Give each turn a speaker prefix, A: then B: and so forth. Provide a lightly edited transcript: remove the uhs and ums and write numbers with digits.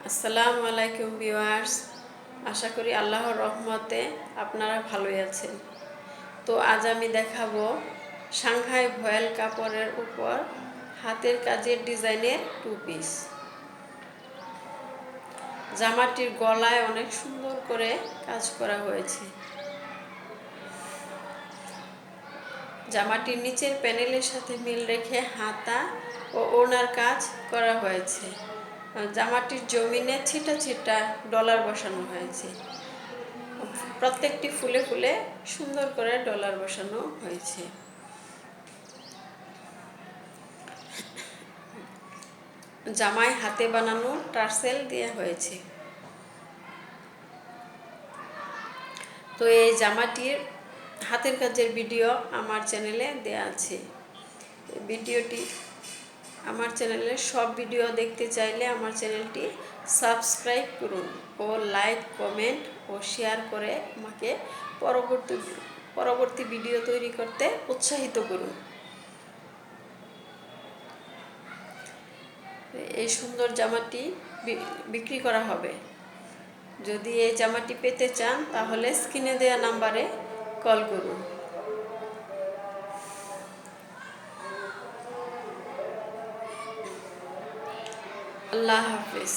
A: আসসালামু আলাইকুম ভিউয়ার্স। আশা করি আল্লাহর রহমতে আপনারা ভালোই আছেন। তো আজ আমি দেখাবো সাংহাই ভয়েল কাপড়ের উপর হাতের কাজের ডিজাইনের টু পিস। জামাটির গলায় অনেক সুন্দর করে কাজ করা হয়েছে। জামাটির নিচের প্যানেলের সাথে মিল রেখে হাতা ও ওড়নার কাজ করা হয়েছে। জামাটির জমিনে ছিটা ছিটা ডলার বসানো হয়েছে। প্রত্যেকটি ফুলে ফুলে সুন্দর করে ডলার বসানো হয়েছে। জামায় হাতে বানানো টার্সেল দেওয়া হয়েছে। তো এই জামাটির হাতের কাজের ভিডিও আমার চ্যানেলে দেয়া আছে। ভিডিওটি আমার চ্যানেলের সব ভিডিও দেখতে চাইলে আমার চ্যানেলটি সাবস্ক্রাইব করুন ও লাইক, কমেন্ট ও শেয়ার করে আমাকে পরবর্তী ভিডিও তৈরি করতে উৎসাহিত করুন। এই সুন্দর জামাটি বিক্রি করা হবে। যদি এই জামাটি পেতে চান তাহলে স্ক্রিনে দেওয়া নাম্বারে কল করুন। আল্লাহ হাফেজ।